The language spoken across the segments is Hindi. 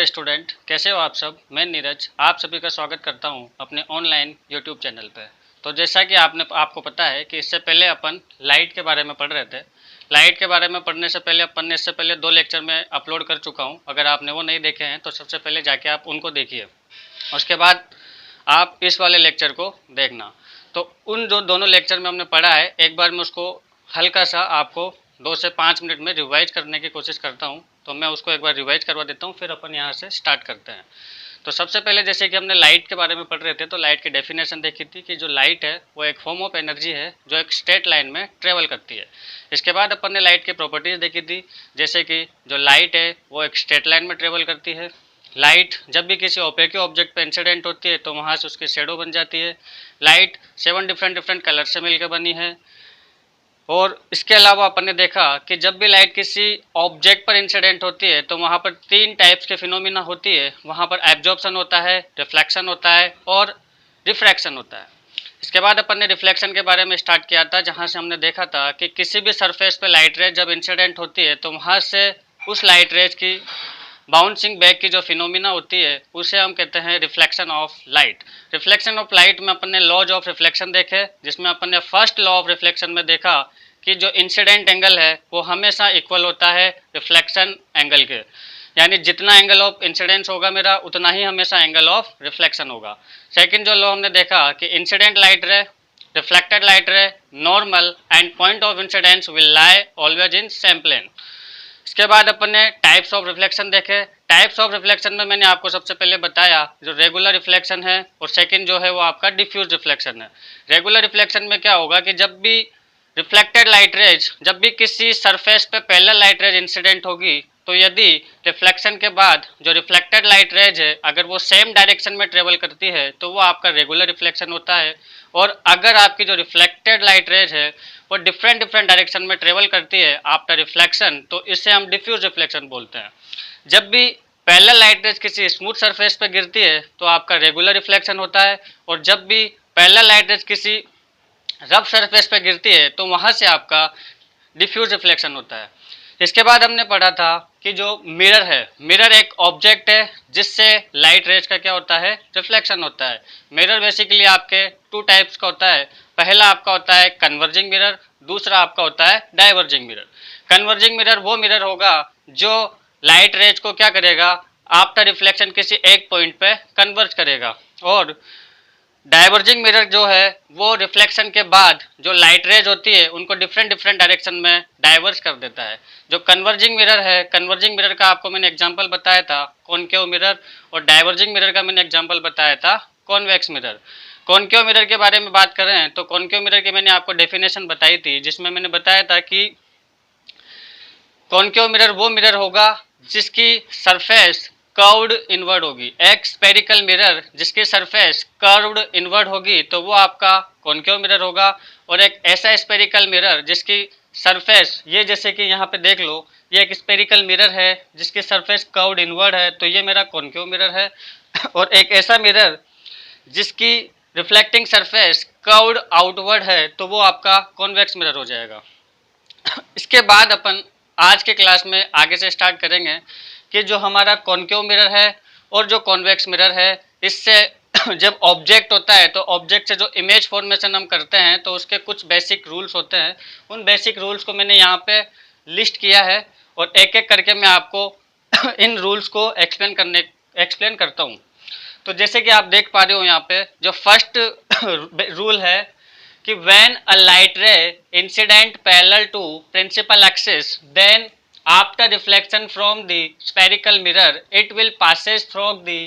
स्टूडेंट, कैसे हो आप सब। मैं नीरज आप सभी का स्वागत करता हूं अपने ऑनलाइन यूट्यूब चैनल पे। तो जैसा कि आपको पता है कि इससे पहले अपन लाइट के बारे में पढ़ रहे थे। लाइट के बारे में पढ़ने से पहले अपन ने इससे पहले 2 लेक्चर में अपलोड कर चुका हूं। अगर आपने वो नहीं देखे हैं तो सबसे पहले जाके आप उनको देखिए, उसके बाद आप इस वाले लेक्चर को देखना। तो उन जो दोनों लेक्चर में हमने पढ़ा है, एक बार मैं उसको हल्का सा आपको 2 से 5 मिनट में रिवाइज करने की कोशिश करता हूँ। तो मैं उसको एक बार रिवाइज करवा देता हूँ, फिर अपन यहाँ से स्टार्ट करते हैं। तो सबसे पहले जैसे कि हमने लाइट के बारे में पढ़ रहे थे, तो लाइट की डेफिनेशन देखी थी कि जो लाइट है वो एक फॉर्म ऑफ एनर्जी है जो एक स्ट्रेट लाइन में ट्रेवल करती है। इसके बाद अपन ने लाइट की प्रॉपर्टीज देखी थी, जैसे कि जो लाइट है वो एक स्ट्रेट लाइन में ट्रेवल करती है। लाइट जब भी किसी ओपेक ऑब्जेक्ट पे इंसिडेंट होती है तो वहाँ से उसकी शेडो बन जाती है। लाइट 7 डिफरेंट कलर से मिलकर बनी है। और इसके अलावा अपन ने देखा कि जब भी लाइट किसी ऑब्जेक्ट पर इंसिडेंट होती है तो वहाँ पर 3 टाइप्स के फिनोमिना होती है। वहाँ पर एब्जॉर्प्शन होता है, रिफ्लेक्शन होता है और रिफ्रैक्शन होता है। इसके बाद अपन ने रिफ्लेक्शन के बारे में स्टार्ट किया था, जहाँ से हमने देखा था कि किसी भी सरफेस पे लाइट रेज जब इंसिडेंट होती है तो वहाँ से उस लाइट रेज की बाउंसिंग बैक की जो फिनोमिना होती है उसे हम कहते हैं reflection of light. Reflection of light में अपन ने लॉज ऑफ रिफ्लेक्शन देखे, जिसमें अपन ने फर्स्ट लॉ ऑफ रिफ्लेक्शन में देखा कि जो इंसिडेंट एंगल है वो हमेशा इक्वल होता है रिफ्लेक्शन एंगल के, यानी जितना एंगल ऑफ इंसिडेंस होगा मेरा उतना ही हमेशा एंगल ऑफ रिफ्लेक्शन होगा। सेकंड जो लॉ हमने देखा कि incident light ray, reflected light ray, normal and point of incidence will lie always in same plane. इसके बाद अपन ने टाइप्स ऑफ रिफ्लेक्शन देखे। टाइप्स ऑफ रिफ्लेक्शन में मैंने आपको सबसे पहले बताया जो रेगुलर रिफ्लेक्शन है, और सेकंड जो है वो आपका डिफ्यूज रिफ्लेक्शन है। रेगुलर रिफ्लेक्शन में क्या होगा कि जब भी रिफ्लेक्टेड लाइट रेज, जब भी किसी सरफेस पे पैरेलल लाइट रेज इंसिडेंट होगी तो यदि रिफ्लेक्शन के बाद जो रिफ्लेक्टेड लाइट रेज है अगर वो सेम डायरेक्शन में ट्रेवल करती है तो वो आपका रेगुलर रिफ्लेक्शन होता है। और अगर आपकी जो रिफ्लेक्टेड लाइट रेज है वो डिफरेंट डायरेक्शन में ट्रेवल करती है आफ्टर रिफ्लेक्शन, तो इसे हम डिफ्यूज रिफ्लेक्शन बोलते हैं। जब भी पैरेलल लाइट रेज किसी स्मूथ सरफेस पर गिरती है तो आपका रेगुलर रिफ्लेक्शन होता है, और जब भी पैरेलल लाइट रेज किसी रफ सरफेस पे गिरती है तो वहाँ से आपका डिफ्यूज रिफ्लेक्शन होता है। इसके बाद हमने पढ़ा था कि जो मिरर है, मिरर एक ऑब्जेक्ट है जिससे लाइट रेज का क्या होता है, रिफ्लेक्शन होता है। मिरर बेसिकली आपके 2 टाइप्स का होता है। पहला आपका होता है कन्वर्जिंग मिरर, दूसरा आपका होता है डाइवर्जिंग मिरर। कन्वर्जिंग मिरर वो मिरर होगा जो लाइट रेज को क्या करेगा, आफ्टर रिफ्लेक्शन किसी एक पॉइंट पे कन्वर्ज करेगा, और डाइवर्जिंग मिरर जो है वो रिफ्लेक्शन के बाद जो लाइट रेज होती है उनको डिफरेंट डायरेक्शन में डाइवर्ज कर देता है। जो कन्वर्जिंग मिरर है, कन्वर्जिंग मिरर का आपको मैंने एग्जांपल बताया था कॉनकेव मिरर, और डाइवर्जिंग मिरर का मैंने एग्जांपल बताया था कॉन्वेक्स मिरर। कॉनकेव मिरर के बारे में बात करें तो कॉनकेव मिरर की मैंने आपको डेफिनेशन बताई थी, जिसमें मैंने बताया था कि कॉनकेव मिरर वो मिरर होगा जिसकी सरफेस कर्व्ड इनवर्ड होगी। एक स्पेरिकल मिरर जिसकी सरफेस कर्व्ड इनवर्ड होगी तो वो आपका कॉनकेव मिरर होगा, और एक ऐसा स्पेरिकल मिरर जिसकी सरफेस, ये जैसे कि यहाँ पे देख लो, ये एक स्पेरिकल मिरर है जिसकी सरफेस कर्व्ड इनवर्ड है तो ये मेरा कॉनकेव मिरर है। और एक ऐसा मिरर जिसकी रिफ्लेक्टिंग सरफेस कर्व्ड आउटवर्ड है तो वो आपका कॉन्वेक्स मिरर हो जाएगा। इसके बाद अपन आज के क्लास में आगे से स्टार्ट करेंगे कि जो हमारा कॉनकेव मिरर है और जो कॉन्वेक्स मिरर है, इससे जब ऑब्जेक्ट होता है तो ऑब्जेक्ट से जो इमेज फॉर्मेशन हम करते हैं तो उसके कुछ बेसिक रूल्स होते हैं। उन बेसिक रूल्स को मैंने यहाँ पे लिस्ट किया है, और एक एक करके मैं आपको इन रूल्स को एक्सप्लेन करता हूँ। तो जैसे कि आप देख पा रहे हो यहाँ पे जो फर्स्ट रूल है कि when a light ray incident parallel to principal axis, then after reflection from the spherical mirror it will passes through the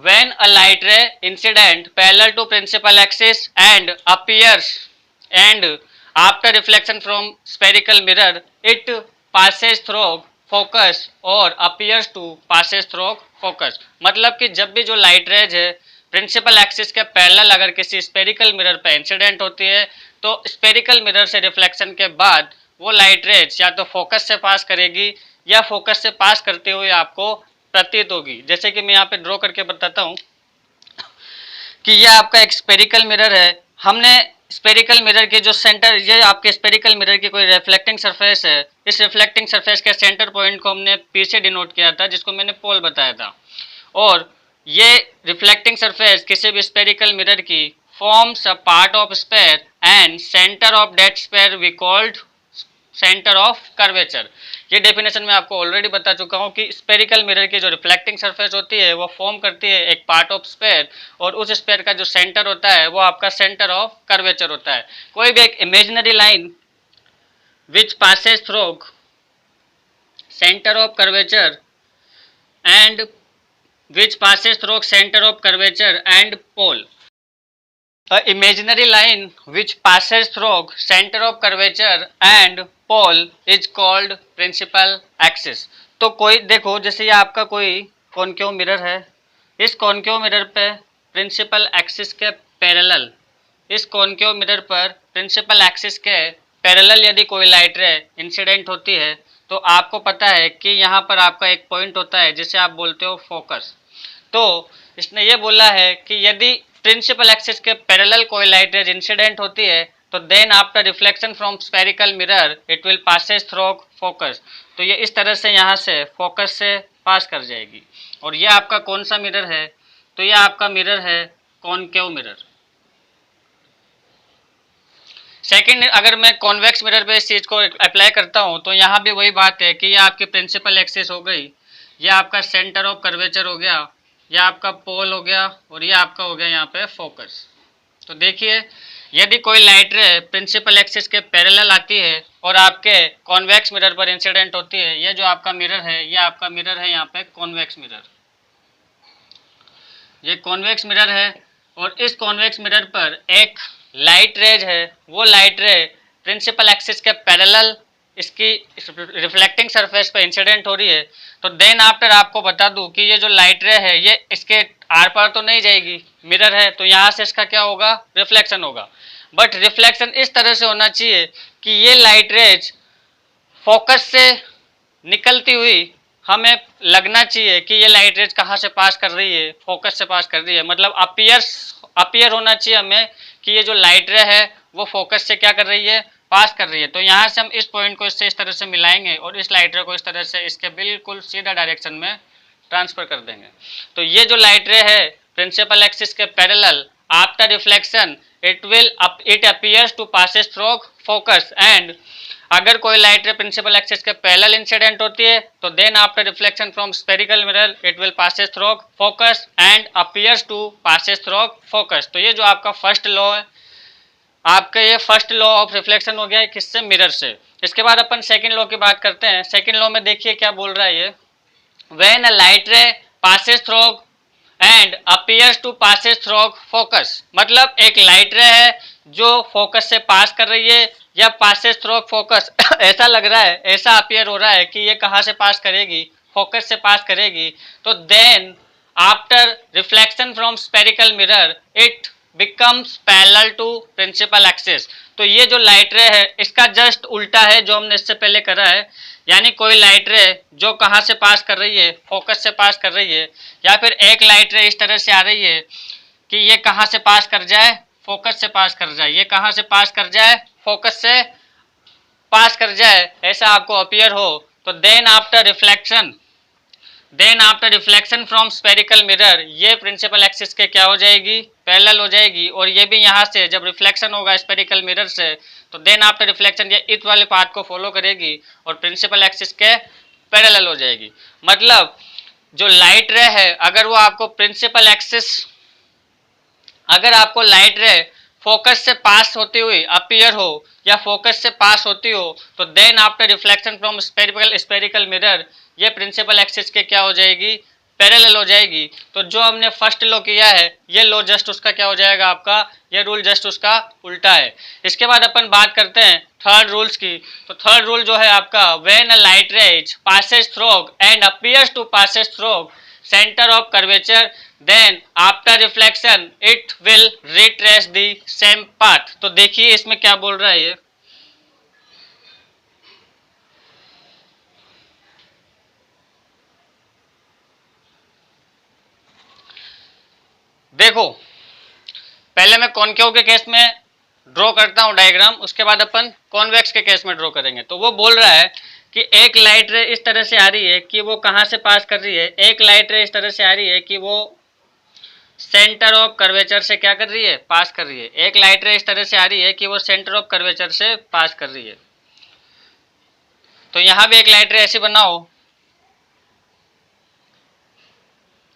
when a light ray incident parallel to principal axis and appears, and after reflection from spherical mirror it passes through focus or appears to passes through focus। मतलब कि जब भी जो लाइट रेज है प्रिंसिपल एक्सिस के पैरेलल अगर किसी स्पेरिकल मिरर पे इंसिडेंट होती है तो स्पेरिकल मिरर से रिफ्लेक्शन के बाद वो लाइट रेज या तो फोकस से पास करेगी या फोकस से पास करते हुए आपको प्रतीत होगी। जैसे कि मैं यहाँ पे ड्रॉ करके बताता हूँ कि यह आपका एक स्पेरिकल मिरर है। हमने स्पेरिकल मिरर की जो सेंटर, ये आपके स्पेरिकल मिरर की कोई रिफ्लेक्टिंग सरफेस है, इस रिफ्लेक्टिंग सरफेस के सेंटर पॉइंट को हमने पी से डिनोट किया था, जिसको मैंने पोल बताया था। और ये रिफ्लेक्टिंग सरफेस किसी भी स्पेरिकल मिरर की forms a part of sphere and centre of that sphere we called centre of curvature. ये डेफिनेशन मैं आपको ऑलरेडी बता चुका हूँ कि स्पेरिकल मिरर की जो रिफ्लेक्टिंग सरफेस होती है वो फॉर्म करती है एक पार्ट ऑफ स्पेयर, और उस स्पेयर का जो सेंटर होता है वो आपका सेंटर ऑफ कर्वेचर होता है। कोई भी एक imaginary line which passes through centre of curvature and which passes through center of curvature and pole. A imaginary line which passes through center of curvature and pole is called principal axis. तो कोई देखो, जैसे ये आपका कोई कॉनकेव मिरर है, इस कॉनकेव मिरर पे प्रिंसिपल एक्सिस के पैरेलल, इस कॉनकेव मिरर पर प्रिंसिपल एक्सिस के पैरेलल यदि कोई लाइट रे इंसिडेंट होती है, तो आपको पता है कि यहाँ पर आपका एक पॉइंट होता है जिसे आप बोलते हो फोकस। तो इसने ये बोला है कि यदि प्रिंसिपल एक्सिस के पैरेलल कोई लाइट रेज इंसिडेंट होती है, तो then after reflection from spherical mirror it will passes through focus. तो ये इस तरह से यहाँ से फोकस से पास कर जाएगी। और ये आपका कौन सा मिरर है? तो ये आपका मिरर है कॉनकेव मिरर। सेकंड, अगर मैं कॉन्वेक्स मिरर पे इस चीज़ को अप्लाई करता हूँ, तो यहाँ भी वही बात है कि ये आपकी प्रिंसिपल एक्सिस हो गई, ये आपका सेंटर ऑफ कर्वेचर हो गया, ये आपका पोल हो गया, और ये आपका हो गया यहाँ पे फोकस। तो देखिए, यदि कोई लाइट रे प्रिंसिपल एक्सिस के पैरेलल आती है और आपके कॉन्वेक्स मिरर पर इंसिडेंट होती है, ये जो आपका मिरर है, ये आपका मिरर है यहाँ पे कॉन्वेक्स मिरर, ये कॉन्वेक्स मिरर है। और इस कॉन्वेक्स मिरर पर एक लाइट रेज है, वो लाइट रे प्रिंसिपल एक्सिस के पैरेलल इसकी रिफ्लेक्टिंग सरफेस पे इंसिडेंट हो रही है। तो देन आफ्टर आपको बता दूं कि ये जो लाइट रे है ये इसके आर पार तो नहीं जाएगी, मिरर है तो यहाँ से इसका क्या होगा, रिफ्लेक्शन होगा। बट रिफ्लेक्शन इस तरह से होना चाहिए कि ये लाइट रेज फोकस से निकलती हुई हमें लगना चाहिए कि ये लाइट रेज कहाँ से पास कर रही है, फोकस से पास कर रही है। मतलब अपीयर होना चाहिए हमें कि ये जो लाइट रे है वो फोकस से क्या कर रही है, पास कर रही है। तो यहाँ से हम इस पॉइंट को इससे इस तरह से मिलाएंगे और इस लाइट रे को इस तरह से इसके बिल्कुल सीधा डायरेक्शन में ट्रांसफर कर देंगे। तो ये जो लाइट रे है प्रिंसिपल एक्सिस के parallel, after reflection it appears to passes through focus, and अगर कोई लाइट रे प्रिंसिपल एक्सिस के पैरेलल इंसिडेंट होती है, तो then after reflection from spherical mirror it will passes through focus and appears to passes through focus. तो ये जो आपका फर्स्ट लॉ है, आपका ये फर्स्ट लॉ ऑफ रिफ्लेक्शन हो गया है, किससे, मिरर से। इसके बाद अपन सेकंड लॉ की बात करते हैं। सेकंड लॉ में देखिए क्या बोल रहा है ये, when a light ray passes through and appears to passes through focus. मतलब एक लाइट रे है जो फोकस से पास कर रही है या पासेस थ्रू फोकस ऐसा लग रहा है, ऐसा अपीयर हो रहा है कि ये कहाँ से पास करेगी, फोकस से पास करेगी। तो then after reflection from spherical mirror it becomes parallel to principal axis. तो ये जो लाइट रे है इसका जस्ट उल्टा है जो हमने इससे पहले करा है। यानी कोई लाइट रे जो कहाँ से पास कर रही है, फोकस से पास कर रही है, या फिर एक लाइट रे इस तरह से आ रही है कि ये कहाँ से पास कर जाए, फोकस से पास कर जाए, ये कहाँ से पास कर जाए, फोकस से पास कर जाए, ऐसा आपको अपीयर हो, तो then after reflection from spherical mirror ये प्रिंसिपल एक्सिस के क्या हो जाएगी, पैरेलल हो जाएगी। और ये भी यहाँ से जब रिफ्लेक्शन होगा स्पेरिकल मिरर से, तो देन आफ्टर रिफ्लेक्शन ये इस वाले पार्ट को फॉलो करेगी और प्रिंसिपल एक्सिस के पैरेलल हो जाएगी। मतलब जो लाइट रे है, अगर वो आपको प्रिंसिपल एक्सिस, अगर आपको लाइट रे फोकस से पास होती हुई अपीयर हो या फोकस से पास होती हो, तो then after reflection from spherical mirror ये प्रिंसिपल एक्सिस के क्या हो जाएगी, पैरेलल हो जाएगी। तो जो हमने फर्स्ट लॉ किया है ये लॉ जस्ट उसका क्या हो जाएगा, आपका ये रूल जस्ट उसका उल्टा है। इसके बाद अपन बात करते हैं थर्ड रूल्स की। तो थर्ड रूल जो है आपका, when a light rays passes through and appears to passes through center of curvature, then after reflection it will retrace the same path। तो देखिए इसमें क्या बोल रहा है ये, देखो पहले मैं कॉनकेव के केस में ड्रॉ करता हूँ डायग्राम, उसके बाद अपन कॉन्वेक्स के केस में ड्रॉ करेंगे। तो वो बोल रहा है कि एक लाइट रे इस तरह से आ रही है कि वो कहाँ से पास कर रही है, एक लाइट रे इस तरह से आ रही है कि वो सेंटर ऑफ कर्वेचर से क्या कर रही है, पास कर रही है। एक लाइट रे इस तरह से आ रही है कि वो सेंटर ऑफ कर्वेचर से पास कर रही है। तो यहाँ भी एक लाइट रे ऐसी बनाओ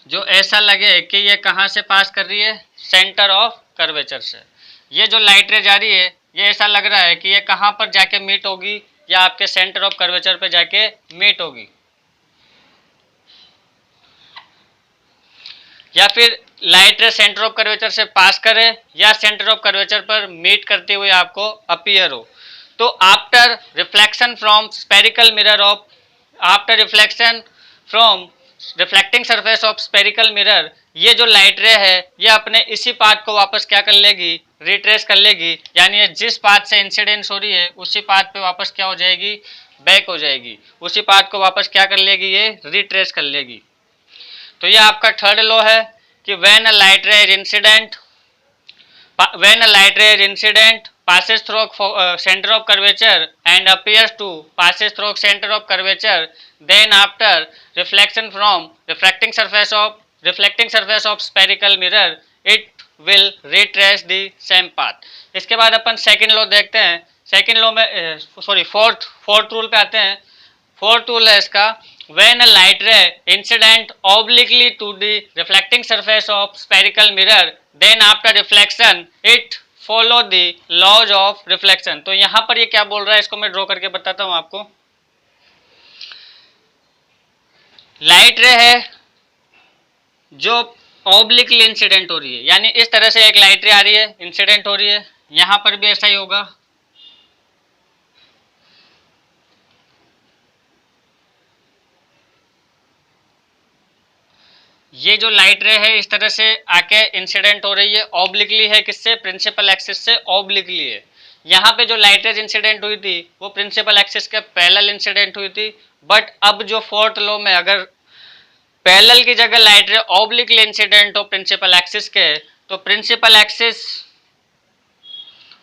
जो ऐसा लगे कि ये कहाँ से पास कर रही है, सेंटर ऑफ कर्वेचर से। ये जो लाइट रे जा रही है ये ऐसा लग रहा है कि ये कहाँ पर जाके मीट होगी, या आपके सेंटर ऑफ कर्वेचर पे जाके मीट होगी, या फिर लाइट रे सेंटर ऑफ कर्वेचर से पास करे या सेंटर ऑफ कर्वेचर पर मीट करते हुए आपको अपीयर हो। तो after reflection from spherical mirror of, after reflection from reflecting surface of spherical mirror, ये जो लाइट रे है ये अपने इसी पाथ को वापस क्या कर लेगी, रिट्रेस कर लेगी। यानी ये जिस पाथ से इंसिडेंस हो रही है उसी पाथ पे वापस क्या हो जाएगी, बैक हो जाएगी। उसी पाथ को वापस क्या कर लेगी, ये रिट्रेस कर लेगी। तो ये आपका थर्ड लॉ है कि when a light ray is incident, when a light ray is incident passes through center of curvature and appears to passes through center of curvature, then after reflection from reflecting surface of spherical mirror it will retrace the same path. इसके बाद अपन सेकंड लॉ देखते हैं। सेकंड लॉ में सॉरी फोर्थ रूल पे आते हैं। फोर्थ रूल है इसका, when a light ray incident obliquely to the reflecting surface of spherical mirror then after reflection it follow the laws of reflection। तो यहां पर ये क्या बोल रहा है, इसको मैं ड्रॉ करके बताता हूं आपको। लाइट रे है जो ऑब्लिकली इंसिडेंट हो रही है, यानी इस तरह से एक लाइट रे आ रही है, इंसिडेंट हो रही है, यहां पर भी ऐसा ही होगा। ये जो लाइट रे है इस तरह से आके इंसिडेंट हो रही है, ऑब्लिकली है, किससे, प्रिंसिपल एक्सिस से ऑब्लिकली है। यहाँ पे जो लाइट रेज इंसिडेंट हुई थी वो प्रिंसिपल एक्सिस के पैरेलल इंसिडेंट हुई थी। बट अब जो फोर्थ लॉ में अगर पैरेलल की जगह लाइट रे ऑब्लिकली इंसिडेंट हो प्रिंसिपल एक्सिस के, तो प्रिंसिपल एक्सिस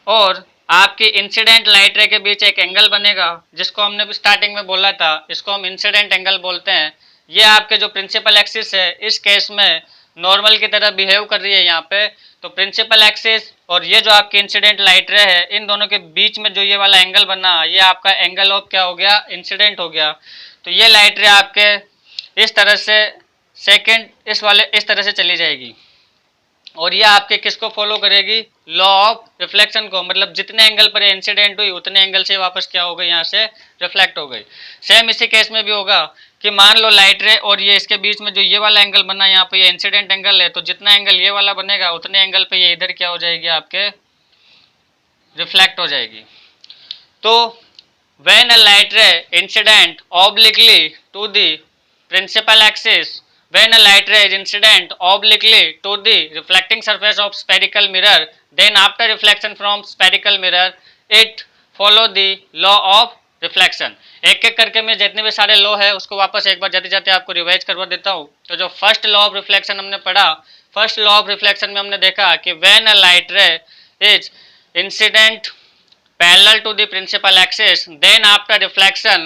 और आपकी इंसिडेंट लाइट रे के बीच एक एंगल बनेगा, जिसको हमने भी स्टार्टिंग में बोला था, इसको हम इंसिडेंट एंगल बोलते हैं। ये आपके जो प्रिंसिपल एक्सिस है इस केस में नॉर्मल की तरह बिहेव कर रही है यहाँ पे। तो प्रिंसिपल एक्सिस और ये जो आपकी इंसिडेंट लाइट रे है इन दोनों के बीच में जो ये वाला एंगल बना, ये आपका एंगल ऑफ क्या हो गया, इंसिडेंट हो गया। तो ये लाइट रे आपके इस तरह से सेकेंड इस तरह से चली जाएगी और ये आपके किसको फॉलो करेगी, लॉ ऑफ रिफ्लेक्शन को। मतलब जितने एंगल पर इंसिडेंट हुई उतने एंगल से वापस क्या हो गई, यहाँ से रिफ्लेक्ट हो गई। सेम इसी केस में भी होगा कि मान लो लाइट रे और ये इसके बीच में जो ये वाला एंगल बना, यहाँ पे ये इंसिडेंट एंगल है, तो जितना एंगल ये वाला बनेगा उतने एंगल पे ये इधर क्या हो जाएगी, आपके रिफ्लेक्ट हो जाएगी। तो when a light ray incident obliquely to the principal axis, when a light ray is incident obliquely to the reflecting surface of spherical mirror, then after reflection from spherical mirror it follow the law of reflection. एक एक करके मैं जितने भी सारे लॉ है उसको वापस एक बार जाते जाते आपको रिवाइज करवा देता हूँ। तो जो फर्स्ट लॉ ऑफ रिफ्लेक्शन हमने पढ़ा, फर्स्ट लॉ ऑफ रिफ्लेक्शन में हमने देखा कि when a light ray is incident parallel to the principal axis, then after reflection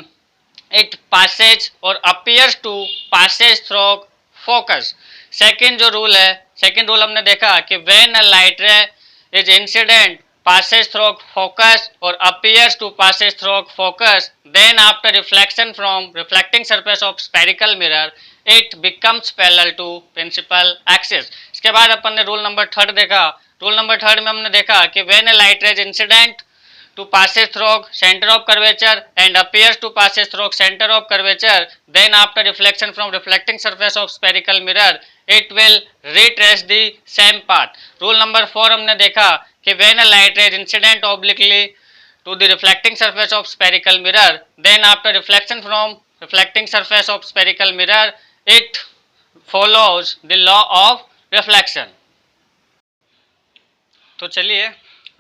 it passes or appears to passes through focus। Second जो रूल है, सेकेंड रूल हमने देखा कि when a light ray is incident passes through focus or appears to passes through focus, then after reflection from reflecting surface of spherical mirror it becomes parallel to principal axis। इसके बाद अपन ने रूल नंबर थर्ड देखा। रूल नंबर थर्ड में हमने देखा कि when a light ray is incident to passes through center of curvature and appears to passes through center of curvature, then after reflection from reflecting surface of spherical mirror it will retrace the same path। rule number 4 हमने देखा कि when a light ray is incident obliquely to the reflecting surface of spherical mirror, then after reflection from reflecting surface of spherical mirror it follows the law of reflection। तो चलिए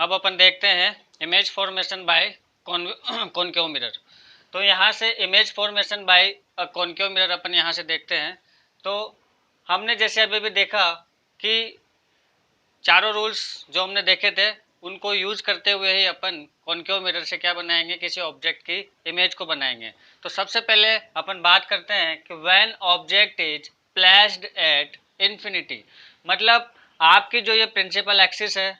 अब अपन देखते हैं image formation by concave mirror. तो यहाँ से image formation by concave mirror अपन यहाँ से देखते हैं। तो हमने जैसे अभी भी देखा कि चारों रूल्स जो हमने देखे थे उनको यूज करते हुए ही अपन कॉनकेव मिरर से क्या बनाएंगे, किसी ऑब्जेक्ट की इमेज को बनाएंगे। तो सबसे पहले अपन बात करते हैं कि when object is placed at infinity, मतलब आपकी जो ये प्रिंसिपल एक्सिस है,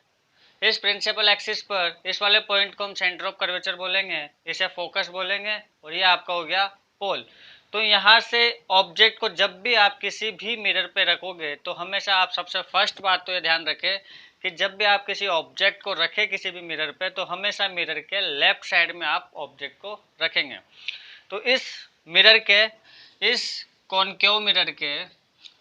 इस प्रिंसिपल एक्सिस पर इस वाले पॉइंट को हम सेंटर ऑफ कर्वेचर बोलेंगे, इसे फोकस बोलेंगे, और ये आपका हो गया पोल। तो यहाँ से ऑब्जेक्ट को जब भी आप किसी भी मिरर पे रखोगे तो हमेशा आप सबसे फर्स्ट बात तो ये ध्यान रखें कि जब भी आप किसी ऑब्जेक्ट को रखें किसी भी मिरर पे तो हमेशा मिरर के लेफ्ट साइड में आप ऑब्जेक्ट को रखेंगे। तो इस मिरर के, इस कॉनकेव मिरर के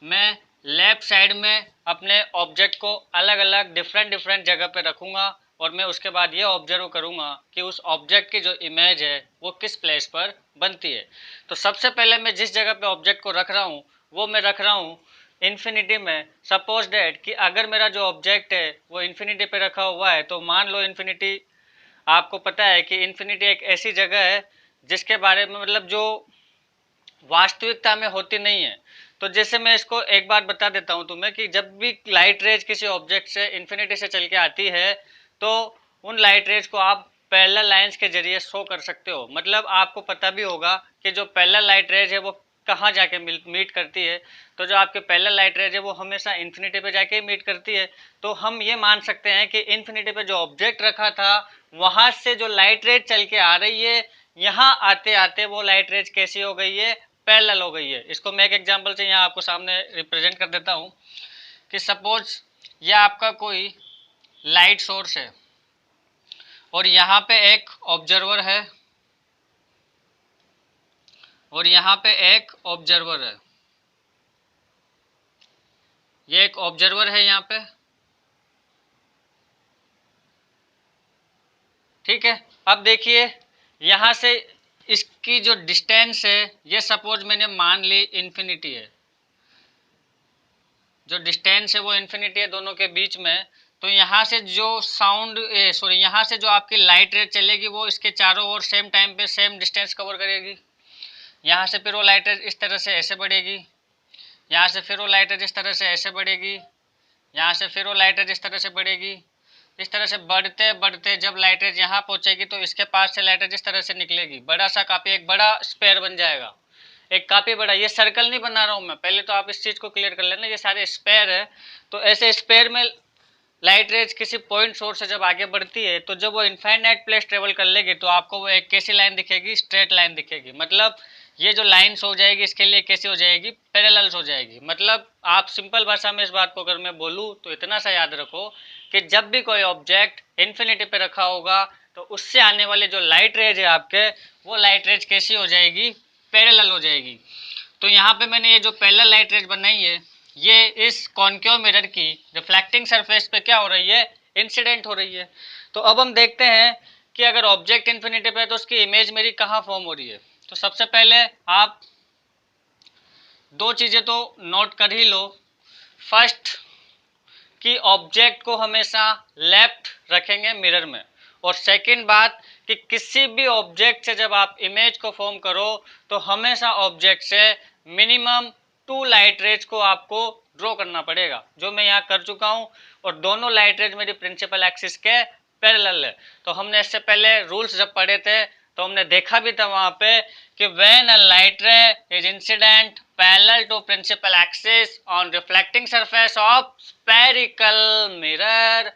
मैं लेफ्ट साइड में अपने ऑब्जेक्ट को अलग अलग डिफरेंट जगह पे रखूँगा और मैं उसके बाद ये ऑब्जर्व करूँगा कि उस ऑब्जेक्ट की जो इमेज है वो किस प्लेस पर बनती है। तो सबसे पहले मैं जिस जगह पे ऑब्जेक्ट को रख रहा हूँ वो मैं रख रहा हूँ इन्फिनिटी में। सपोज डैट कि अगर मेरा जो ऑब्जेक्ट है वो इन्फिनिटी पे रखा हुआ है, तो मान लो इन्फिनिटी, आपको पता है कि इन्फिनिटी एक ऐसी जगह है जिसके बारे में मतलब जो वास्तविकता में होती नहीं है। तो जैसे मैं इसको एक बार बता देता हूँ तुम्हें कि जब भी लाइट रेज किसी ऑब्जेक्ट से इन्फिनिटी से चल के आती है तो उन लाइट रेज को आप पैरेलल लाइंस के जरिए शो कर सकते हो। मतलब आपको पता भी होगा कि जो पैरेलल लाइट रेज है वो कहाँ जाके मीट करती है। तो जो आपके पैरेलल लाइट रेज है वो हमेशा इन्फिनिटी पे जाके मीट करती है। तो हम ये मान सकते हैं कि इन्फिनिटी पे जो ऑब्जेक्ट रखा था वहां से जो लाइट रेज चल के आ रही है, यहाँ आते आते वो लाइट रेज कैसी हो गई है, पैरेलल हो गई है। इसको मैं एक एग्जांपल से यहाँ आपको सामने रिप्रेजेंट कर देता हूँ कि सपोज ये आपका कोई लाइट सोर्स है और यहाँ पे एक ऑब्जर्वर है और यहाँ पे एक ऑब्जर्वर है, ये एक ऑब्जर्वर है यहाँ पे, ठीक है। अब देखिए यहाँ से इसकी जो डिस्टेंस है ये सपोज मैंने मान ली इन्फिनिटी है, जो डिस्टेंस है वो इन्फिनिटी है दोनों के बीच में। तो यहाँ से जो साउंड सॉरी यहाँ से जो आपकी लाइट रेज चलेगी वो इसके चारों ओर सेम टाइम पे सेम डिस्टेंस कवर करेगी। यहाँ से फिर वो लाइट रेज इस तरह से ऐसे बढ़ेगी, यहाँ से फिर वो लाइट रेज इस तरह से ऐसे बढ़ेगी, यहाँ से फिर वो लाइट रेज इस तरह से बढ़ेगी। इस तरह से बढ़ते बढ़ते जब लाइट रेज यहाँ पहुँचेगी तो इसके पास से लाइट रेज इस तरह से निकलेगी, बड़ा सा काफ़ी एक बड़ा स्पेयर बन जाएगा, एक काफ़ी बड़ा। ये सर्कल नहीं बना रहा हूँ मैं, पहले तो आप इस चीज़ को क्लियर कर लेना, ये सारे स्पेयर है। तो ऐसे स्पेयर में लाइट रेज किसी पॉइंट सोर्स से जब आगे बढ़ती है तो जब वो इनफाइनाइट प्लेस ट्रेवल कर लेगी तो आपको वो एक कैसी लाइन दिखेगी, स्ट्रेट लाइन दिखेगी। मतलब ये जो लाइन्स हो जाएगी इसके लिए कैसी हो जाएगी, पैरेलल्स हो जाएगी। मतलब आप सिंपल भाषा में इस बात को अगर मैं बोलूँ तो इतना सा याद रखो कि जब भी कोई ऑब्जेक्ट इन्फिनिटी पे रखा होगा तो उससे आने वाले जो लाइट रेज है आपके, वो लाइट रेज कैसी हो जाएगी, पैरेलल हो जाएगी। तो यहाँ पे मैंने ये जो पैरेलल लाइट रेज बनाई है ये इस कॉनकेव मिरर की रिफ्लेक्टिंग सरफेस पे क्या हो रही है, इंसिडेंट हो रही है। तो अब हम देखते हैं कि अगर ऑब्जेक्ट इन्फिनिटी पे है तो उसकी इमेज मेरी कहाँ फॉर्म हो रही है। तो सबसे पहले आप दो चीज़ें तो नोट कर ही लो। फर्स्ट कि ऑब्जेक्ट को हमेशा लेफ्ट रखेंगे मिरर में, और सेकंड बात कि किसी भी ऑब्जेक्ट से जब आप इमेज को फॉर्म करो तो हमेशा ऑब्जेक्ट से मिनिमम 2 लाइट रेज को आपको ड्रॉ करना पड़ेगा, जो मैं यहाँ कर चुका हूँ। और दोनों लाइट रेज मेरी प्रिंसिपल एक्सिस के पैरेलल है। तो हमने इससे पहले रूल्स जब पढ़े थे तो हमने देखा भी था वहां पे कि when a light ray is incident parallel to principal axis on reflecting surface of spherical mirror,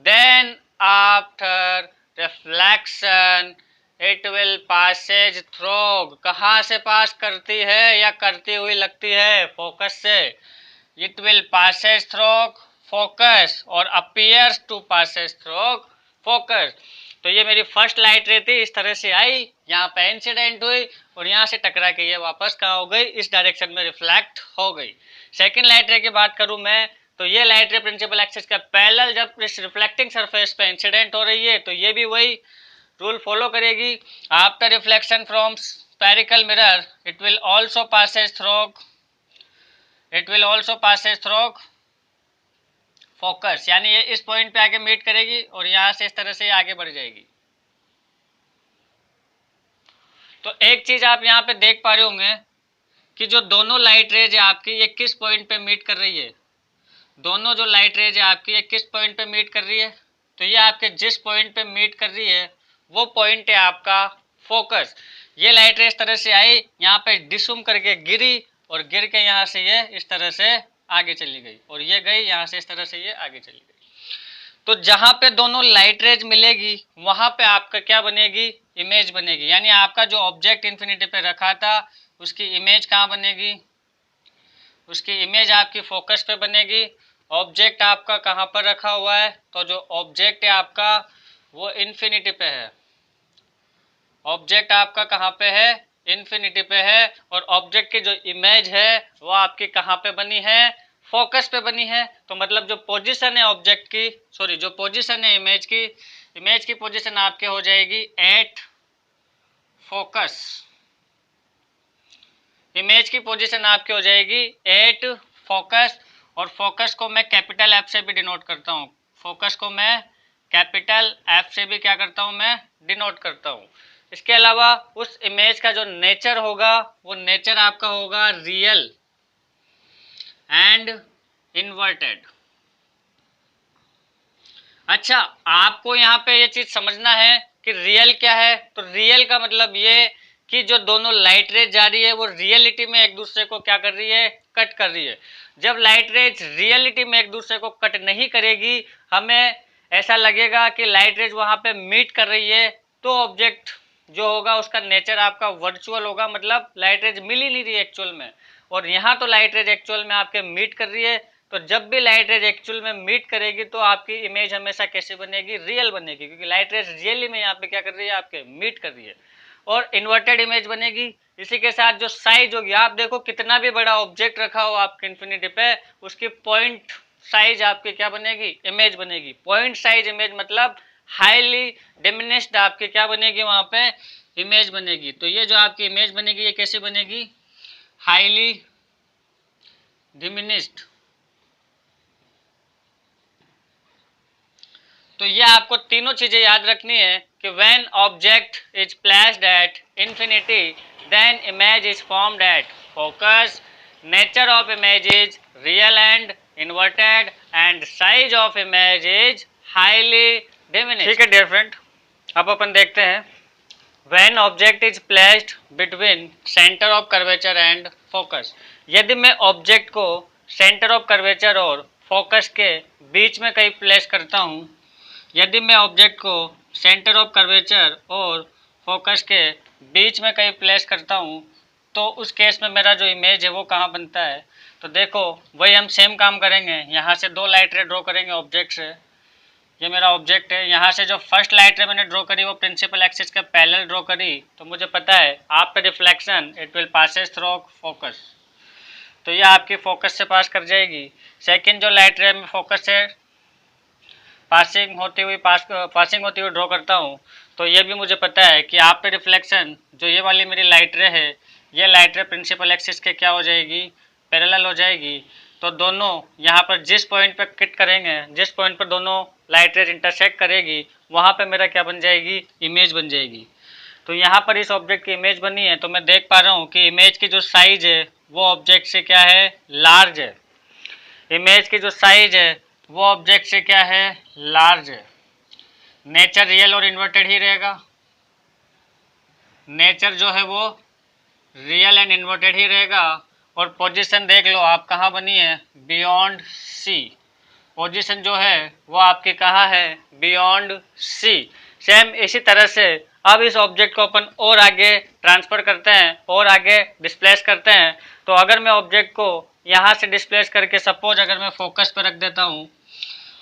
then after reflection it will passage through, कहाँ से पास करती है या करती हुई लगती है, फोकस से। it will passage through focus और appears to passage through focus। तो ये मेरी फर्स्ट लाइट रे थी, इस तरह से आई, यहाँ पे इंसिडेंट हुई और यहाँ से टकरा के ये वापस कहाँ हो गई, इस डायरेक्शन में रिफ्लेक्ट हो गई। सेकंड लाइट रे की बात करूँ मैं तो ये लाइट रे प्रिंसिपल एक्सिस का पैरेलल जब इस रिफ्लेक्टिंग सरफेस पे इंसिडेंट हो रही है तो ये भी वही रूल फॉलो करेगी। After reflection from spherical mirror it will also Passage through focus, यानी ये इस पॉइंट पे आके मीट करेगी और यहाँ से इस तरह से आगे बढ़ जाएगी। तो एक चीज आप यहाँ पे देख पा रहे होंगे कि जो दोनों लाइट रेज है आपकी ये किस पॉइंट पे मीट कर रही है, दोनों जो लाइट रेज है आपकी ये किस पॉइंट पे मीट कर रही है, तो ये आपके जिस पॉइंट पे मीट कर रही है वो पॉइंट है आपका फोकस। ये लाइट रे इस तरह से आई, यहाँ पे डिसूम करके गिरी और गिर के यहाँ से ये इस तरह से आगे चली गई और ये गई यहाँ से इस तरह से ये आगे चली गई। तो जहां पे दोनों लाइट रेज मिलेगी वहां पे आपका क्या बनेगी, इमेज बनेगी। यानी आपका जो ऑब्जेक्ट इन्फिनिटी पे रखा था उसकी इमेज कहाँ बनेगी, उसकी इमेज आपकी फोकस पे बनेगी। ऑब्जेक्ट आपका कहाँ पर रखा हुआ है, तो जो ऑब्जेक्ट है आपका वो इन्फिनिटी पे है। ऑब्जेक्ट आपका कहाँ पे है, इन्फिनिटी पे है। और ऑब्जेक्ट की जो इमेज है वो आपकी कहाँ पे बनी है, फोकस पे बनी है। तो मतलब जो पोजीशन है ऑब्जेक्ट की, सॉरी जो पोजीशन है इमेज की पोजीशन आपके हो जाएगी एट फोकस। इमेज की पोजीशन आपकी हो जाएगी एट फोकस। और फोकस को मैं कैपिटल एफ से भी डिनोट करता हूँ। फोकस को मैं कैपिटल एफ से भी क्या करता हूँ, मैं डिनोट करता हूँ। इसके अलावा उस इमेज का जो नेचर होगा वो नेचर आपका होगा रियल एंड इन्वर्टेड। अच्छा, आपको यहाँ पे ये चीज समझना है कि रियल क्या है। तो रियल का मतलब ये कि जो दोनों लाइट रेज जा रही है वो रियलिटी में एक दूसरे को क्या कर रही है, कट कर रही है। जब लाइट रेज रियलिटी में एक दूसरे को कट नहीं करेगी, हमें ऐसा लगेगा कि लाइट रेज वहां पे मीट कर रही है, तो ऑब्जेक्ट जो होगा उसका नेचर आपका वर्चुअल होगा, मतलब लाइट रेज मिल ही नहीं रही है एक्चुअल में। और यहाँ तो लाइट रेज एक्चुअल में आपके मीट कर रही है। तो जब भी लाइट रेज एक्चुअल में मीट करेगी तो आपकी इमेज हमेशा कैसे बनेगी, रियल बनेगी, क्योंकि लाइट रेज रियली में यहाँ पे क्या कर रही है, आपके मीट कर रही है। और इन्वर्टेड इमेज बनेगी। इसी के साथ जो साइज होगी, आप देखो कितना भी बड़ा ऑब्जेक्ट रखा हो आपके इन्फिनिटी पे, उसकी पॉइंट साइज आपकी क्या बनेगी, इमेज बनेगी। पॉइंट साइज इमेज मतलब हाईली डिमिनिश्ड आपकी क्या बनेगी, वहां पे इमेज बनेगी। तो ये जो आपकी इमेज बनेगी ये कैसे बनेगी, हाईली डिमिनिश्ड। तो ये आपको तीनों चीजें याद रखनी है कि when object is placed at infinity then image is formed at focus, nature of image is real and inverted and size of image is highly diminished. ठीक है डियर फ्रेंड, अब अपन देखते हैं when object is placed between centre of curvature and focus. यदि मैं ऑब्जेक्ट को सेंटर ऑफ कर्वेचर और फोकस के बीच में कहीं प्लेस करता हूँ, यदि मैं ऑब्जेक्ट को सेंटर ऑफ कर्वेचर और फोकस के बीच में कहीं प्लेस करता हूँ, तो उस केस में मेरा जो इमेज है वो कहाँ बनता है। तो देखो वही हम सेम काम करेंगे, यहाँ से दो लाइट रे ड्रॉ करेंगे ऑब्जेक्ट से। ये मेरा ऑब्जेक्ट है, यहाँ से जो फर्स्ट लाइट रे मैंने ड्रॉ करी वो प्रिंसिपल एक्सिस के पैरेलल ड्रॉ करी, तो मुझे पता है after reflection it will passes through focus, तो ये आपकी फोकस से पास कर जाएगी। सेकेंड जो लाइट रे में फोकस से पासिंग होती हुई ड्रॉ करता हूँ, तो ये भी मुझे पता है कि आफ्टर रिफ्लेक्शन जो ये वाली मेरी लाइट रे है, ये लाइट रे प्रिंसिपल एक्सिस के क्या हो जाएगी, पैरेलल हो जाएगी। तो दोनों यहाँ पर जिस पॉइंट पर किट करेंगे, जिस पॉइंट पर दोनों लाइट रेज इंटरसेक्ट करेगी, वहाँ पे मेरा क्या बन जाएगी, इमेज बन जाएगी। तो यहाँ पर इस ऑब्जेक्ट की इमेज बनी है, तो मैं देख पा रहा हूँ कि इमेज की जो साइज है वो ऑब्जेक्ट से क्या है, लार्ज है। इमेज की जो साइज है वो ऑब्जेक्ट से क्या है, लार्ज है। नेचर रियल और इन्वर्टेड ही रहेगा, नेचर जो है वो रियल एंड इन्वर्टेड ही रहेगा। और पोजीशन देख लो आप कहाँ बनी है, बियॉन्ड सी। पोजीशन जो है वो आपकी कहाँ है, बियॉन्ड सी। सेम इसी तरह से अब इस ऑब्जेक्ट को अपन और आगे ट्रांसफर करते हैं और आगे डिस्प्लेस करते हैं। तो अगर मैं ऑब्जेक्ट को यहाँ से डिस्प्लेस करके सपोज अगर मैं फोकस पर रख देता हूँ,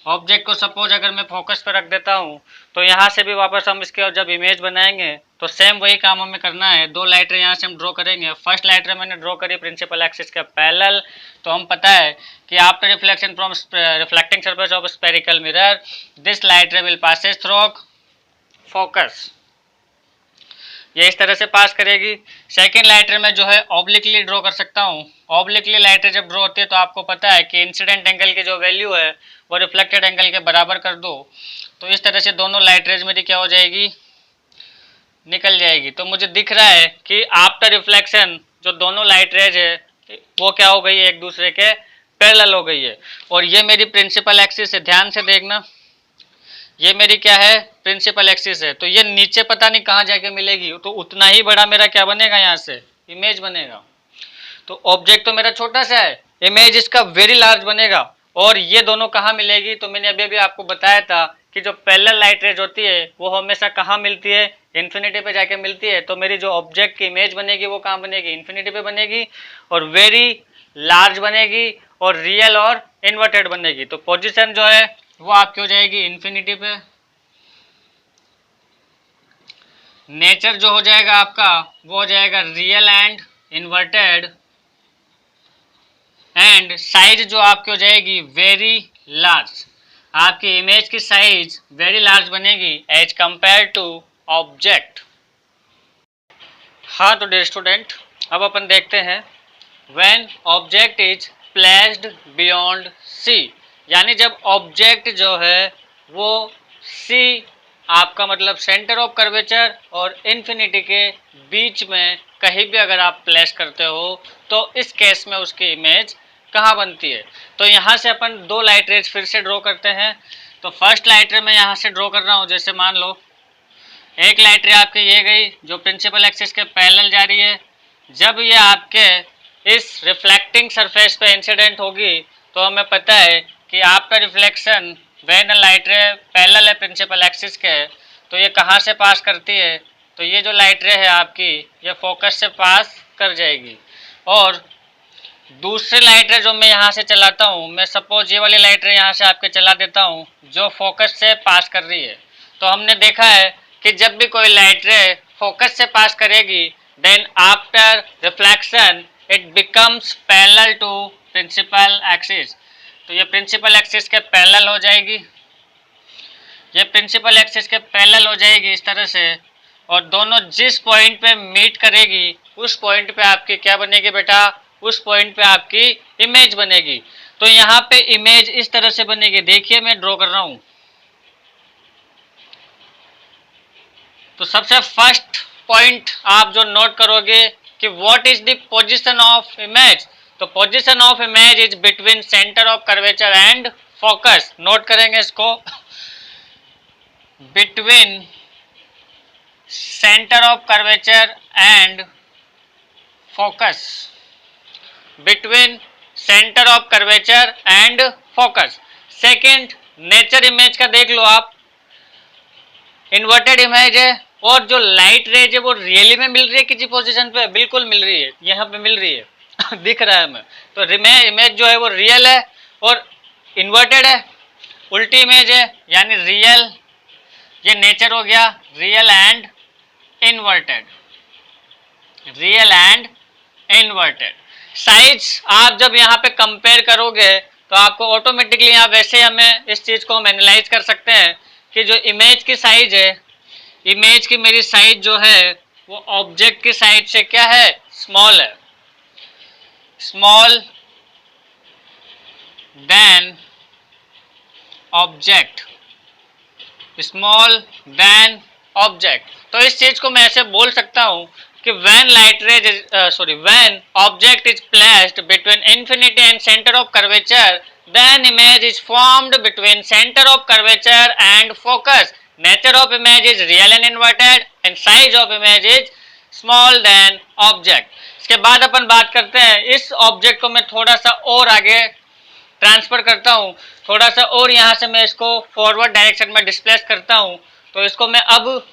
ऑब्जेक्ट को सपोज अगर मैं फोकस पर रख देता हूँ, तो यहाँ से भी वापस हम इसके जब इमेज बनाएंगे तो सेम वही काम हमें करना है। दो लाइट रे यहाँ से हम ड्रॉ करेंगे। फर्स्ट लाइट रे मैंने ड्रॉ करी प्रिंसिपल एक्सिस के पैरेलल, तो हम पता है कि after reflection from reflecting surface of spherical mirror this light रे विल पासेस थ्रू फोकस, ये इस तरह से पास करेगी। सेकेंड लाइट रे में जो है ऑब्लिकली ड्रॉ कर सकता हूँ। ऑब्लिकली लाइट रे जब ड्रॉ होती है तो आपको पता है कि इंसिडेंट एंगल की जो वैल्यू है वो रिफ्लेक्टेड एंगल के बराबर कर दो, तो इस तरह से दोनों लाइट रेज मेरी क्या हो जाएगी, निकल जाएगी। तो मुझे दिख रहा है कि आफ्टर रिफ्लेक्शन जो दोनों लाइट रेज है वो क्या हो गई है, एक दूसरे के पैरेलल हो गई है। और ये मेरी प्रिंसिपल एक्सिस है, ध्यान से देखना, ये मेरी क्या है, प्रिंसिपल एक्सिस है। तो ये नीचे पता नहीं कहाँ जाके मिलेगी, तो उतना ही बड़ा मेरा क्या बनेगा, यहाँ से इमेज बनेगा। तो ऑब्जेक्ट तो मेरा छोटा सा है, इमेज इसका वेरी लार्ज बनेगा। और ये दोनों कहाँ मिलेगी, तो मैंने अभी आपको बताया था कि जो पैरेलल लाइट रेज होती है वो हमेशा कहाँ मिलती है, इन्फिनिटी पे जाके मिलती है। तो मेरी जो ऑब्जेक्ट की इमेज बनेगी वो कहाँ बनेगी, इन्फिनिटी पे बनेगी, और वेरी लार्ज बनेगी, और रियल और इन्वर्टेड बनेगी। तो पोजीशन जो है वो आपकी हो जाएगी इन्फिनिटी पे। नेचर जो हो जाएगा आपका वो हो जाएगा real and inverted, and size जो आपकी हो जाएगी वेरी लार्ज। आपकी इमेज की साइज वेरी लार्ज बनेगी एज कंपेयर टू ऑब्जेक्ट। हाँ तो डियर स्टूडेंट, अब अपन देखते हैं when object is placed beyond C, यानी जब ऑब्जेक्ट जो है वो सी, आपका मतलब सेंटर ऑफ कर्वेचर और इन्फिनिटी के बीच में कहीं भी अगर आप प्लेस करते हो तो इस केस में उसकी इमेज कहाँ बनती है। तो यहाँ से अपन दो लाइट रेज फिर से ड्रॉ करते हैं। तो फर्स्ट लाइट रे मैं यहाँ से ड्रॉ कर रहा हूँ। जैसे मान लो एक लाइट रे आपके ये गई जो प्रिंसिपल एक्सिस के पैरेलल जा रही है। जब ये आपके इस रिफ्लेक्टिंग सरफेस पे इंसिडेंट होगी तो हमें पता है कि आपका reflection when a light ray parallel है प्रिंसिपल एक्सिस के, तो ये कहाँ से पास करती है, तो ये जो लाइट रे है आपकी ये फोकस से पास कर जाएगी। और दूसरी लाइट रे जो मैं यहाँ से चलाता हूँ, मैं सपोज ये वाली लाइट रे यहाँ से आपके चला देता हूँ जो फोकस से पास कर रही है। तो हमने देखा है कि जब भी कोई लाइट रे फोकस से पास करेगी then after reflection it becomes parallel to principal axis. तो ये प्रिंसिपल एक्सिस के पैरेलल हो जाएगी, ये प्रिंसिपल एक्सिस के पैरेलल हो जाएगी इस तरह से। और दोनों जिस पॉइंट पे मीट करेगी उस पॉइंट पे आपकी क्या बनेगी बेटा, उस पॉइंट पे आपकी इमेज बनेगी। तो यहाँ पे इमेज इस तरह से बनेगी, देखिए मैं ड्रॉ कर रहा हूँ। तो सबसे फर्स्ट पॉइंट आप जो नोट करोगे कि what is the position of image, तो position of image is between centre of curvature and focus. Note करेंगे इसको, between centre of curvature and focus, between centre of curvature and focus. Second, nature image का देख लो आप, इन्वर्टेड इमेज है और जो लाइट रेज है वो रियली में मिल रही है किसी पोजीशन पे, बिल्कुल मिल रही है, यहाँ पे मिल रही है दिख रहा है हमें। तो इमेज जो है वो रियल है और इन्वर्टेड है, उल्टी इमेज है यानी रियल, ये नेचर हो गया real and inverted, real and inverted. Size आप जब यहाँ पे कंपेयर करोगे तो आपको ऑटोमेटिकली यहाँ वैसे हमें इस चीज को हम एनालाइज कर सकते हैं कि जो इमेज की साइज है, इमेज की मेरी साइज जो है वो ऑब्जेक्ट की साइज से क्या है, स्मॉल है, small than object, small than object. तो इस चीज को मैं ऐसे बोल सकता हूं कि when light rays when object is placed between infinity and center of curvature then image is formed between center of curvature and focus. Nature of image is real and inverted and size of image is small than object. इसके बाद अपन बात करते हैं इस ऑब्जेक्ट को मैं थोड़ा सा और आगे ट्रांसफर करता हूँ, थोड़ा सा और यहाँ से मैं इसको फॉरवर्ड डायरेक्शन में डिस्प्लेस करता हूँ। तो इसको मैं अब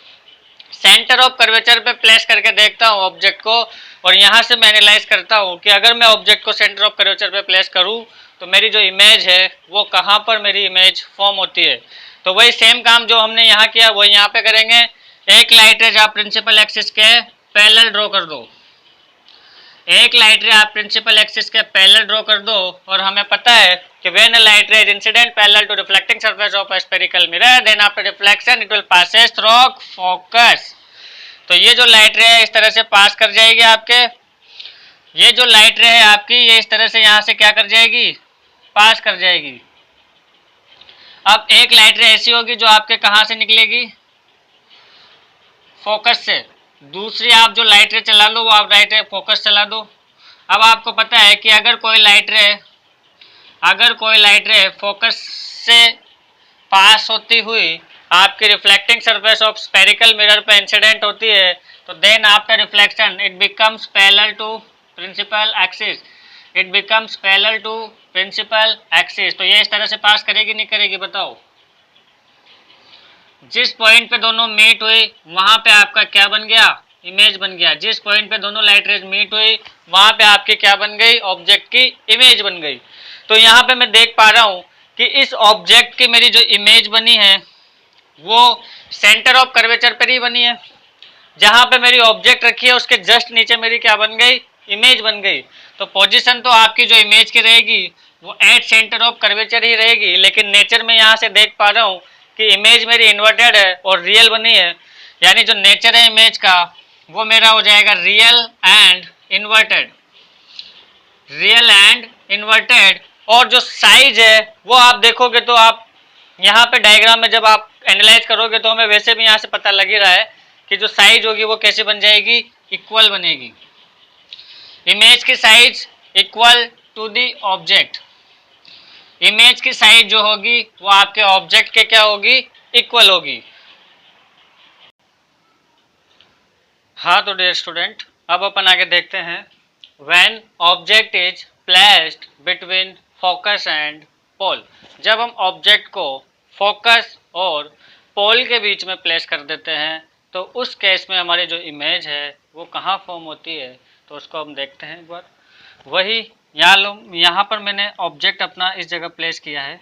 सेंटर ऑफ कर्वेचर पे प्लेस करके देखता हूँ ऑब्जेक्ट को, और यहाँ से मैं एनालाइज करता हूँ कि अगर मैं ऑब्जेक्ट को सेंटर ऑफ कर्वेचर पे प्लेस करूँ तो मेरी जो इमेज है वो कहाँ पर मेरी इमेज फॉर्म होती है। तो वही सेम काम जो हमने यहाँ किया वही यहाँ पे करेंगे। एक लाइट रेज आप प्रिंसिपल एक्सिस के पैरेलल ड्रॉ कर दो, एक लाइट रे आप प्रिंसिपल एक्सिस के पैरेलल ड्रॉ कर दो, और हमें पता है कि when a light ray is incident parallel to reflecting surface of a spherical mirror then after reflection it will passes through focus. तो ये जो लाइट रे है इस तरह से पास कर जाएगी आपके, ये जो लाइट रे है आपकी ये इस तरह से यहाँ से क्या कर जाएगी, पास कर जाएगी। अब एक लाइट रे ऐसी होगी जो आपके कहाँ से निकलेगी, फोकस से। दूसरी आप जो लाइट रे चला लो वो आप लाइट रे फोकस चला दो। अब आपको पता है कि अगर कोई लाइट रे फोकस से पास होती हुई आपकी reflecting surface of spherical mirror पे इंसिडेंट होती है, तो then after reflection it becomes parallel to principal axis, it becomes parallel to principal axis. तो ये इस तरह से पास करेगी नहीं करेगी बताओ? जिस पॉइंट पे दोनों मीट हुई वहां पे आपका क्या बन गया? इमेज बन गया। जिस पॉइंट पे दोनों लाइट रेज मीट हुई वहां पे आपकी क्या बन गई? ऑब्जेक्ट की इमेज बन गई। तो यहाँ पे मैं देख पा रहा हूं कि इस ऑब्जेक्ट की मेरी जो इमेज बनी है वो सेंटर ऑफ कर्वेचर पर ही बनी है। जहां पे मेरी ऑब्जेक्ट रखी है उसके जस्ट नीचे मेरी क्या बन गई? इमेज बन गई। तो पोजीशन तो आपकी जो इमेज की रहेगी वो एट सेंटर ऑफ कर्वेचर ही रहेगी, लेकिन नेचर में यहाँ से देख पा रहा हूँ कि इमेज मेरी इन्वर्टेड है और रियल बनी है, यानी जो नेचर है इमेज का वो मेरा हो जाएगा real and inverted, real and inverted. और जो साइज है वो आप देखोगे तो आप यहाँ पे डायग्राम में जब आप एनालाइज करोगे तो हमें वैसे भी यहाँ से पता लग ही रहा है कि जो साइज होगी वो कैसे बन जाएगी? इक्वल बनेगी। इमेज की size equal to the object, image की साइज जो होगी वो आपके ऑब्जेक्ट के क्या होगी? इक्वल होगी। हाँ तो डियर स्टूडेंट, अब अपन आगे देखते हैं। When object is placed between focus and pole, जब हम ऑब्जेक्ट को फोकस और पोल के बीच में प्लेस कर देते हैं तो उस केस में हमारी जो इमेज है वो कहाँ फॉर्म होती है, तो उसको हम देखते हैं एक बार। वही यहाँ पर मैंने ऑब्जेक्ट अपना इस जगह प्लेस किया है,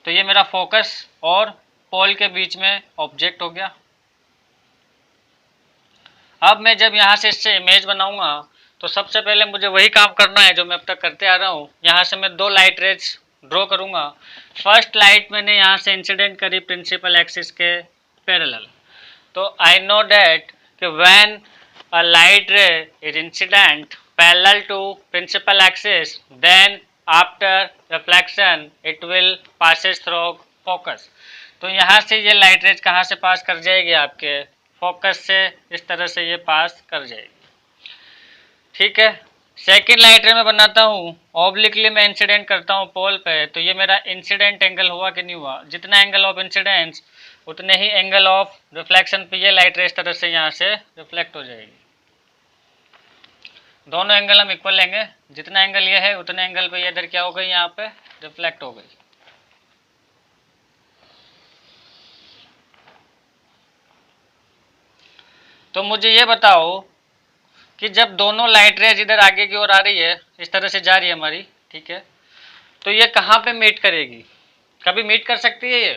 तो ये मेरा फोकस और पोल के बीच में ऑब्जेक्ट हो गया। अब मैं जब यहाँ से इससे इमेज बनाऊंगा तो सबसे पहले मुझे वही काम करना है जो मैं अब तक करते आ रहा हूँ। यहाँ से मैं दो लाइट रेज ड्रॉ करूँगा। फर्स्ट लाइट मैंने यहाँ से इंसिडेंट करी प्रिंसिपल एक्सिस के पैरेलल, तो आई नो डैट कि when a light ray is incident parallel to principal axis then after reflection it will passes through focus. तो यहाँ से ये लाइट रेज कहाँ से पास कर जाएगी? आपके फोकस से इस तरह से ये पास कर जाएगी। ठीक है, सेकेंड लाइट रे मैं बनाता हूँ, ऑब्लिकली मैं इंसिडेंट करता हूँ पोल पे, तो ये मेरा इंसिडेंट एंगल हुआ कि नहीं हुआ? जितना एंगल ऑफ इंसिडेंस उतने ही एंगल ऑफ रिफ्लेक्शन पे ये लाइट रे इस तरह से यहाँ से रिफ्लेक्ट हो जाएगी। दोनों एंगल हम इक्वल लेंगे, जितना एंगल ये है उतने एंगल पे ये इधर क्या हो गई? यहाँ पे रिफ्लेक्ट हो गई। तो मुझे ये बताओ कि जब दोनों लाइट रेज इधर आगे की ओर आ रही है, इस तरह से जा रही है हमारी, ठीक है, तो ये कहाँ पे मीट करेगी? कभी मीट कर सकती है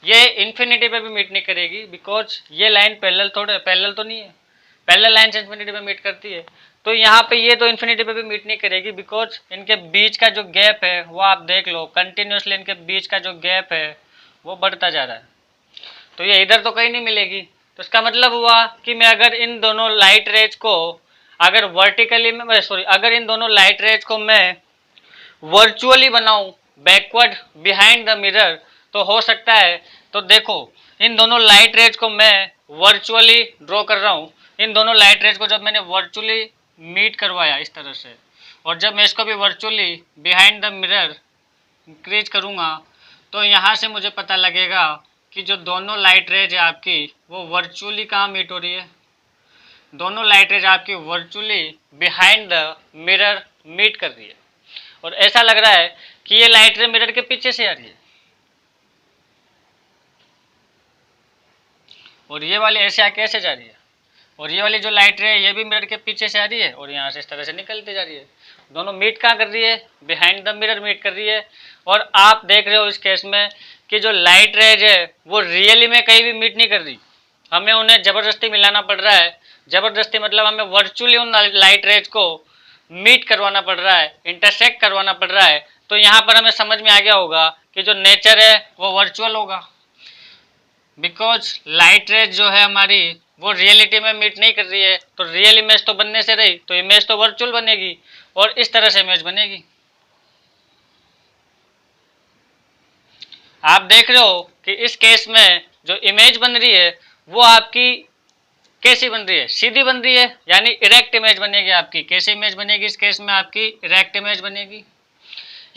ये इन्फिनिटी पे भी मीट नहीं करेगी, बिकॉज ये लाइन पैरेलल थोड़े, पैरेलल तो नहीं है, पैरेलल लाइन से इन्फिनिटी पे मीट करती है। तो यहाँ पे ये तो इन्फिनिटी पे भी मीट नहीं करेगी, बिकॉज इनके बीच का जो गैप है वो आप देख लो, कंटिन्यूसली इनके बीच का जो गैप है वो बढ़ता जा रहा है। तो ये इधर तो कहीं नहीं मिलेगी। तो इसका मतलब हुआ कि मैं अगर इन दोनों लाइट रेज को अगर वर्टिकली में सॉरी अगर इन दोनों लाइट रेज को मैं वर्चुअली बनाऊं बैकवर्ड बिहाइंड द मिरर, तो हो सकता है। तो देखो इन दोनों लाइट रेज को मैं वर्चुअली ड्रॉ कर रहा हूं। इन दोनों लाइट रेज को जब मैंने वर्चुअली मीट करवाया इस तरह से, और जब मैं इसको भी virtually behind the mirror increase करूंगा, तो यहाँ से मुझे पता लगेगा कि जो दोनों लाइट रेज है आपकी वो वर्चुअली कहाँ मीट हो रही है? दोनों लाइट रेज आपकी virtually behind the mirror meet कर रही है। और ऐसा लग रहा है कि ये लाइट रे मिरर के पीछे से आ रही है और ये वाली ऐसे आके ऐसे जा रही है, और ये वाली जो लाइट रे है ये भी मिरर के पीछे से आ रही है और यहाँ से इस तरह से निकलती जा रही है। दोनों मीट कहाँ कर रही है? बिहाइंड द मिरर मीट कर रही है। और आप देख रहे हो इस केस में कि जो लाइट रेज है वो रियली में कहीं भी मीट नहीं कर रही, हमें उन्हें ज़बरदस्ती मिलाना पड़ रहा है। ज़बरदस्ती मतलब हमें वर्चुअली उन लाइट रेज को मीट करवाना पड़ रहा है, इंटरसेक्ट करवाना पड़ रहा है। तो यहाँ पर हमें समझ में आ गया होगा कि जो नेचर है वो वर्चुअल होगा, बिकॉज लाइट रेज जो है हमारी वो रियलिटी में मीट नहीं कर रही है। तो रियल इमेज तो बनने से रही, तो इमेज तो वर्चुअल बनेगी और इस तरह से इमेज बनेगी। आप देख रहे हो कि इस केस में जो इमेज बन रही है वो आपकी कैसी बन रही है? सीधी बन रही है, यानी इरेक्ट इमेज बनेगी आपकी। कैसी इमेज बनेगी इस केस में? आपकी इरेक्ट इमेज बनेगी।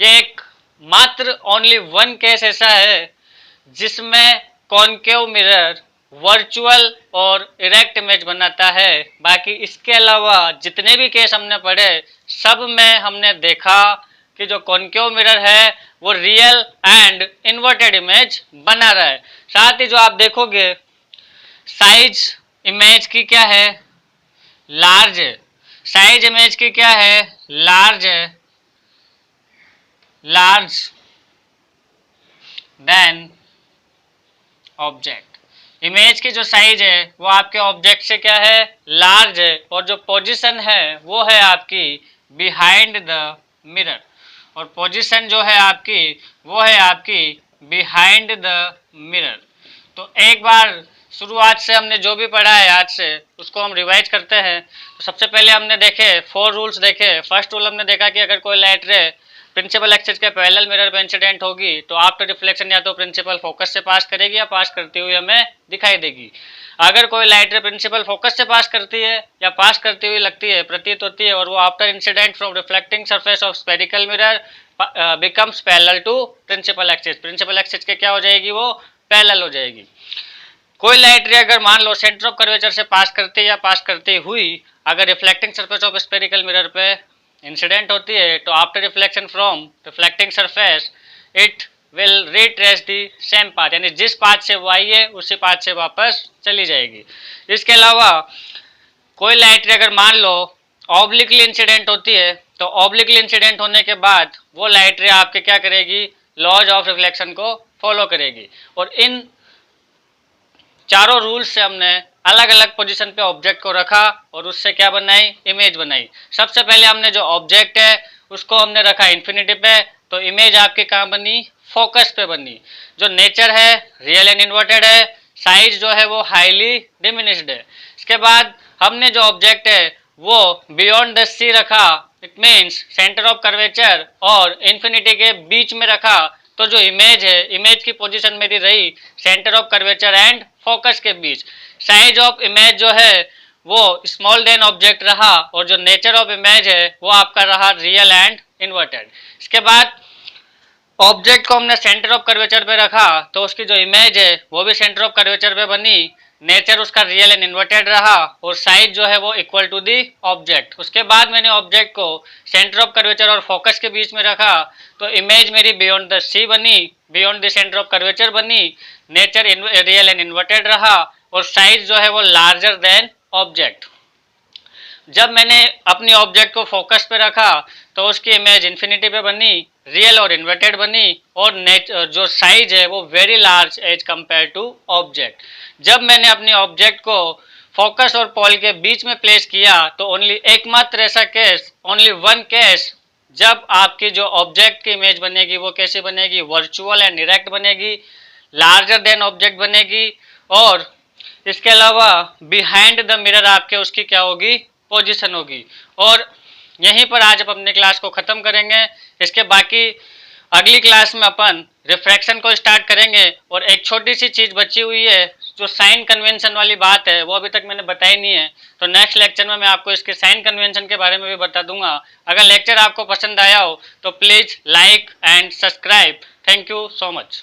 ये एक मात्र ओनली वन केस ऐसा है जिसमें कॉनकेव मिरर वर्चुअल और इरेक्ट इमेज बनाता है। बाकी इसके अलावा जितने भी केस हमने पढ़े सब में हमने देखा कि जो कॉनकेव मिरर है वो रियल एंड इन्वर्टेड इमेज बना रहा है। साथ ही जो आप देखोगे साइज इमेज की क्या है, लार्ज है। साइज इमेज की क्या है, लार्ज है, लार्ज देन ऑब्जेक्ट। इमेज की जो साइज है वो आपके ऑब्जेक्ट से क्या है, लार्ज है। और जो पोजीशन है वो है आपकी बिहाइंड द मिरर, और पोजीशन जो है आपकी वो है आपकी बिहाइंड द मिरर। तो एक बार शुरुआत से हमने जो भी पढ़ा है आज से उसको हम रिवाइज करते हैं। तो सबसे पहले हमने देखे 4 रूल्स देखे। फर्स्ट रूल हमने देखा कि अगर कोई लाइट रे प्रिंसिपल एक्सिस के पैरेलल मिरर पे इंसिडेंट होगी तो आफ्टर रिफ्लेक्शन या तो प्रिंसिपल फोकस से पास करेगी या पास करती हुई हमें दिखाई देगी। अगर कोई लाइट रे प्रिंसिपल फोकस से पास करती है या पास करती हुई लगती है, प्रतीत होती है, और वो after incident from reflecting surface of spherical mirror becomes parallel to principal axis, principal axis के क्या हो जाएगी, वो पैरेलल हो जाएगी। कोई लाइट रे अगर मान लो सेंटर ऑफ कर्वेचर से पास करती या पास करती हुई अगर reflecting surface of spherical mirror पे इंसिडेंट होती है तो after reflection from reflecting surface it will retrace the same path, यानी जिस पाथ से वो आई है उसी पाथ से वापस चली जाएगी। इसके अलावा कोई लाइट रे अगर मान लो ऑब्लिकली इंसिडेंट होती है तो ऑब्लिकली इंसिडेंट होने के बाद वो लाइट रे आपके क्या करेगी, लॉज ऑफ रिफ्लेक्शन को फॉलो करेगी। और इन चारों रूल्स से हमने अलग अलग पोजीशन पे ऑब्जेक्ट को रखा और उससे क्या बनाई, इमेज बनाई। सबसे पहले हमने जो ऑब्जेक्ट है उसको हमने रखा इन्फिनिटी पे, तो इमेज आपकी कहाँ बनी, फोकस पे बनी। जो नेचर है रियल एंड इन्वर्टेड है, साइज जो है वो हाईली डिमिनिश्ड है। इसके बाद हमने जो ऑब्जेक्ट है वो बियॉन्ड द सी रखा, it means centre of curvature और इन्फिनिटी के बीच में रखा। तो जो इमेज है, इमेज की पोजीशन मेरी रही centre of curvature and focus के बीच। साइज ऑफ इमेज जो है वो स्मॉल देन ऑब्जेक्ट रहा, और जो नेचर ऑफ इमेज है वो आपका रहा रियल एंड इन्वर्टेड। इसके बाद ऑब्जेक्ट को हमने सेंटर ऑफ कर्वेचर पे रखा तो उसकी जो इमेज है वो भी सेंटर ऑफ कर्वेचर पे बनी, नेचर उसका रियल एंड इन्वर्टेड रहा, और साइज जो है वो इक्वल टू दी ऑब्जेक्ट। उसके बाद मैंने ऑब्जेक्ट को सेंटर ऑफ कर्वेचर और फोकस के बीच में रखा तो इमेज मेरी बियॉन्ड द सी बनी, beyond the centre of curvature बनी, नेचर रियल एंड इन्वर्टेड रहा, और साइज जो है वो लार्जर देन ऑब्जेक्ट। जब मैंने अपनी ऑब्जेक्ट को फोकस पे रखा तो उसकी इमेज इन्फिनिटी पे बनी, रियल और इन्वर्टेड बनी, और जो साइज है वो very large as compare to object. जब मैंने अपनी ऑब्जेक्ट को फोकस और पॉल के बीच में प्लेस किया तो ओनली एकमात्र ऐसा केस, ओनली वन केस, जब आपकी जो ऑब्जेक्ट की इमेज बनेगी वो कैसी बनेगी, वर्चुअल एंड डायरेक्ट बनेगी, लार्जर देन ऑब्जेक्ट बनेगी, और इसके अलावा बिहाइंड द मिरर आपके उसकी क्या होगी, पोजीशन होगी। और यहीं पर आज हम अपनी क्लास को ख़त्म करेंगे। इसके बाकी अगली क्लास में अपन रिफ्रैक्शन को स्टार्ट करेंगे। और एक छोटी सी चीज़ बची हुई है, जो साइन कन्वेंशन वाली बात है वो अभी तक मैंने बताई नहीं है, तो नेक्स्ट लेक्चर में मैं आपको इसके साइन कन्वेंशन के बारे में भी बता दूंगा। अगर लेक्चर आपको पसंद आया हो तो please like and subscribe. Thank you so much.